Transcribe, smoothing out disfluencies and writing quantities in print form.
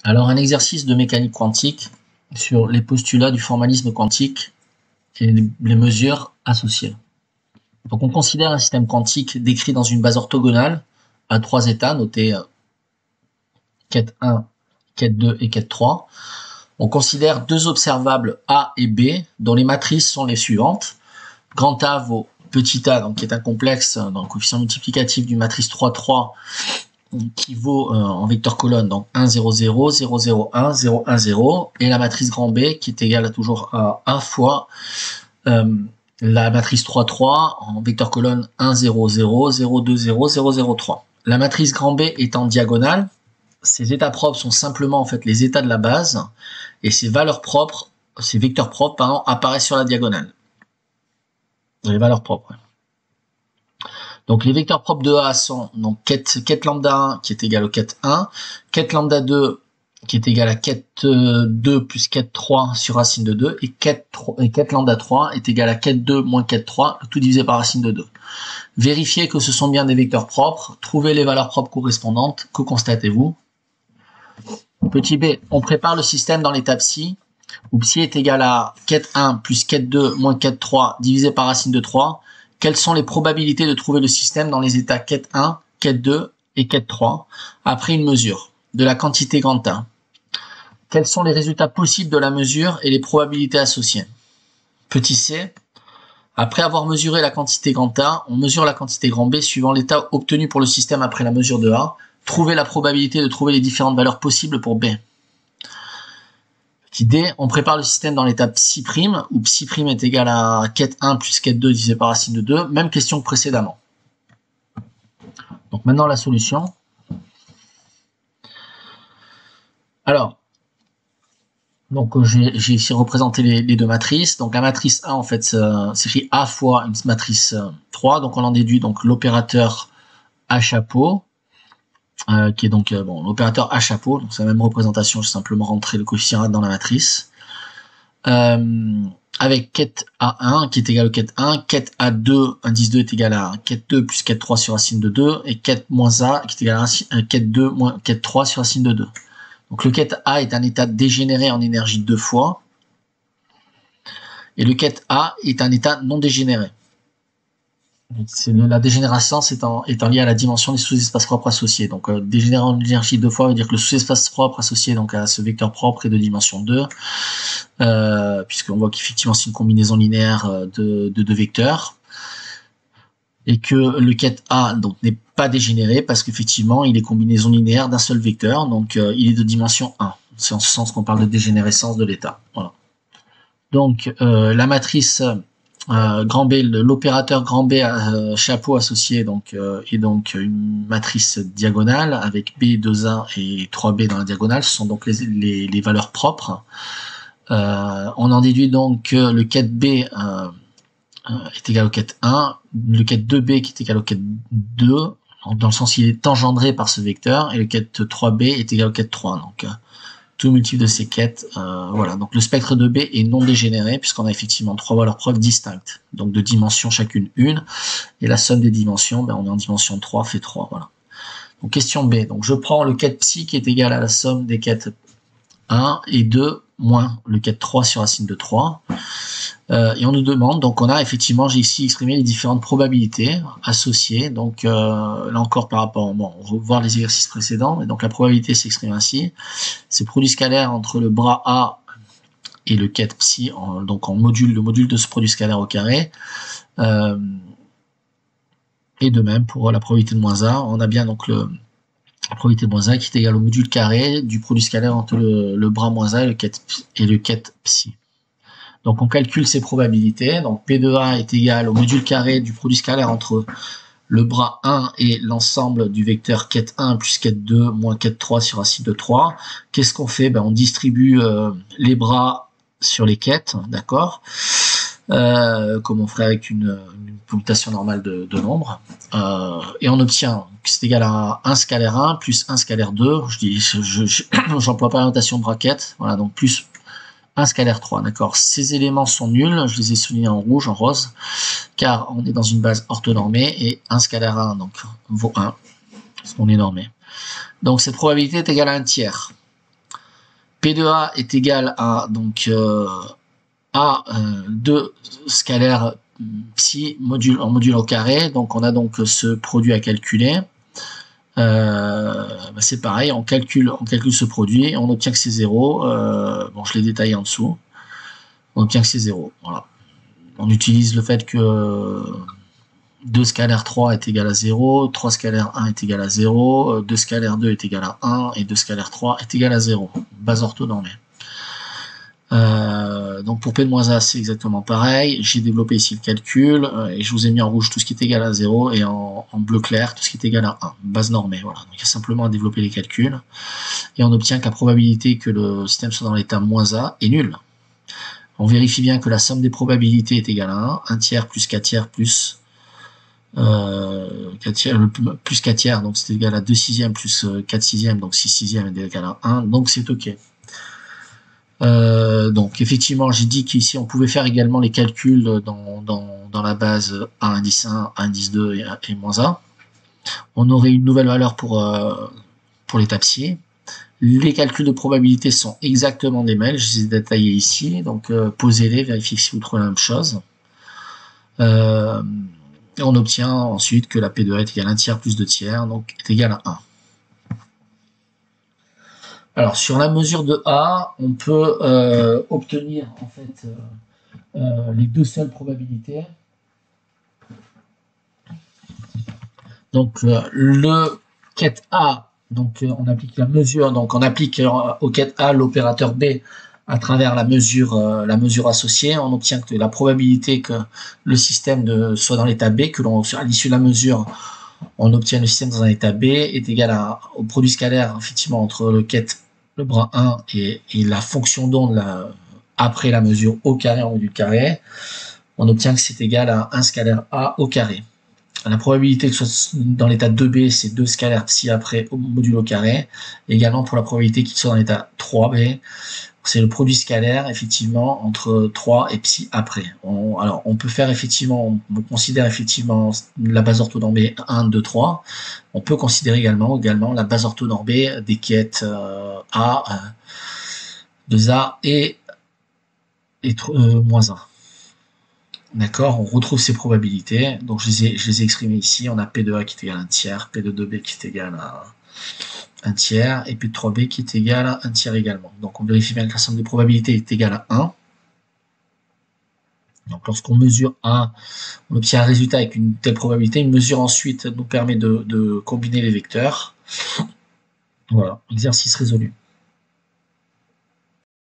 Alors, un exercice de mécanique quantique sur les postulats du formalisme quantique et les mesures associées. Donc, on considère un système quantique décrit dans une base orthogonale à 3 états, notés quête 1, quête 2 et quête 3. On considère deux observables A et B, dont les matrices sont les suivantes. Grand A vaut petit a, donc qui est un complexe dans le coefficient multiplicatif d'une matrice 3, 3, qui vaut en vecteur colonne, donc 1, 0, 0, 0, 0, 1, 0, 1, 0, et la matrice grand B qui est égale à toujours à 1 fois la matrice 3, 3 en vecteur colonne 1, 0, 0, 0, 2, 0, 0, 0, 3. La matrice grand B étant diagonale, ses états propres sont simplement en fait les états de la base, et ses valeurs propres, ses vecteurs propres, pardon, apparaissent sur la diagonale. Les valeurs propres. Donc les vecteurs propres de A sont donc quête lambda 1 qui est égal au quête 1, quête lambda 2 qui est égal à quête 2 plus quête 3 sur racine de 2, et quête lambda 3 est égal à quête 2 moins quête 3, tout divisé par racine de 2. Vérifiez que ce sont bien des vecteurs propres, trouvez les valeurs propres correspondantes, que constatez-vous? Petit b, on prépare le système dans l'état psi, où psi est égal à quête 1 plus quête 2 moins quête 3 divisé par racine de 3. Quelles sont les probabilités de trouver le système dans les états quête 1, quête 2 et quête 3 après une mesure de la quantité grand A? Quels sont les résultats possibles de la mesure et les probabilités associées? Petit c, après avoir mesuré la quantité grand A, on mesure la quantité grand B suivant l'état obtenu pour le système après la mesure de A. Trouvez la probabilité de trouver les différentes valeurs possibles pour B. Petit d, on prépare le système dans l'état psi', où psi' est égal à quête 1 plus quête 2 divisé par racine de 2. Même question que précédemment. Donc maintenant la solution. Alors, donc j'ai ici représenté les deux matrices. Donc la matrice A en fait s'écrit A fois une matrice 3. Donc on en déduit donc l'opérateur A chapeau. Qui est donc l'opérateur A chapeau, donc c'est la même représentation, j'ai simplement rentré le coefficient A dans la matrice, avec quête A1 qui est égal au quête 1, quête A2, indice 2 est égal à quête 2 plus quête 3 sur racine de 2, et quête moins A qui est égal à quête 2 moins quête 3 sur racine de 2. Donc le quête A est un état dégénéré en énergie 2 fois, et le quête A est un état non dégénéré. La dégénérescence étant liée à la dimension des sous-espaces propres associés. Donc dégénérer en énergie 2 fois veut dire que le sous-espace propre associé donc à ce vecteur propre est de dimension 2, puisqu'on voit qu'effectivement c'est une combinaison linéaire de deux vecteurs, et que le quête A donc n'est pas dégénéré parce qu'effectivement il est combinaison linéaire d'un seul vecteur, donc il est de dimension 1. C'est en ce sens qu'on parle de dégénérescence de l'état. Voilà. Donc la matrice grand B, l'opérateur grand B chapeau associé est donc une matrice diagonale avec B, 2A et 3B dans la diagonale. Ce sont donc les valeurs propres. On en déduit donc que le quête B est égal au quête 1, le quête 2B qui est égal au quête 2, dans le sens il est engendré par ce vecteur, et le quête 3B est égal au quête 3. Donc tout multiple de ces quêtes, voilà. Donc le spectre de B est non dégénéré puisqu'on a effectivement trois valeurs propres distinctes, donc de dimension chacune une, et la somme des dimensions, on est en dimension 3 fait 3, voilà. Donc question B, donc je prends le quête psi qui est égal à la somme des quêtes 1 et 2 moins le quête 3 sur racine de 3, et on nous demande, donc on a effectivement, j'ai ici exprimé les différentes probabilités associées, donc là encore par rapport, on va revoir les exercices précédents, et donc la probabilité s'exprime ainsi, c'est produit scalaire entre le bras A et le quête psi, donc en module, le module de ce produit scalaire au carré, et de même pour la probabilité de moins A, on a bien donc la probabilité de moins A qui est égale au module carré du produit scalaire entre le bras moins A et le quête psi. Donc on calcule ces probabilités, donc P de A est égal au module carré du produit scalaire entre le bras 1 et l'ensemble du vecteur quête 1 plus quête 2 moins quête 3 sur racine de 3. Qu'est-ce qu'on fait? On distribue les bras sur les quêtes, d'accord, comme on ferait avec une commutation normale de nombres, et on obtient que c'est égal à 1 scalaire 1 plus 1 scalaire 2, j'emploie pas la notation bracket, voilà, donc plus 1 scalaire 3, d'accord. Ces éléments sont nuls, je les ai soulignés en rouge, en rose, car on est dans une base orthonormée, et 1 scalaire 1 donc vaut 1, parce qu'on est normé. Donc cette probabilité est égale à 1 tiers. P de A est égal à donc A 2 scalaire psi module en module au carré. Donc on a donc ce produit à calculer. C'est pareil, on calcule ce produit, on obtient que c'est 0. Bon, je l'ai détaillé en dessous. On obtient que c'est 0. Voilà. On utilise le fait que 2 scalaire 3 est égal à 0, 3 scalaire 1 est égal à 0, 2 scalaire 2 est égal à 1, et 2 scalaire 3 est égal à 0. Base orthonormée. Donc pour P de moins A, c'est exactement pareil. J'ai développé ici le calcul, et je vous ai mis en rouge tout ce qui est égal à 0, et en bleu clair tout ce qui est égal à 1. Base normée, voilà. Donc il y a simplement à développer les calculs, et on obtient que la probabilité que le système soit dans l'état moins A est nulle. On vérifie bien que la somme des probabilités est égale à 1 tiers plus 4 tiers plus 4 tiers, donc c'est égal à 2 sixièmes plus 4 sixièmes, donc 6 sixièmes est égal à 1, donc c'est ok. Donc effectivement, j'ai dit qu'ici on pouvait faire également les calculs dans la base A indice 1, A indice 2 et moins A. On aurait une nouvelle valeur pour l'étape psi. Les calculs de probabilité sont exactement les mêmes, je les ai détaillés ici, donc posez-les, vérifiez si vous trouvez la même chose. Et on obtient ensuite que la P de A est égale à 1 tiers plus 2 tiers, donc est égal à 1. Alors sur la mesure de A, on peut obtenir en fait les deux seules probabilités. Donc le quête A, donc on applique la mesure, donc on applique au quête A l'opérateur B à travers la mesure associée, on obtient que la probabilité que le système soit dans l'état B, à l'issue de la mesure, on obtient le système dans un état B, est égal au produit scalaire, effectivement, entre le bras 1 et la fonction d'onde après la mesure au carré en module carré. On obtient que c'est égal à 1 scalaire A au carré. La probabilité que ce soit dans l'état 2B, c'est 2 scalaire psi après au module au carré. Et également pour la probabilité qu'il soit dans l'état 3B, c'est le produit scalaire, effectivement, entre 3 et psi après. Alors, on peut faire effectivement, on considère effectivement la base orthonormée 1, 2, 3. On peut considérer également la base orthonormée des quêtes A, 2A et moins 1. D'accord, on retrouve ces probabilités. Donc, je les ai exprimées ici. On a P de A qui est égal à 1 tiers, P de 2B qui est égal à 1 tiers, et P de 3B qui est égal à 1 tiers également. Donc on vérifie bien que la somme des probabilités est égale à 1. Donc lorsqu'on mesure A, on obtient un résultat avec une telle probabilité. Une mesure ensuite nous permet de combiner les vecteurs. Voilà, exercice résolu.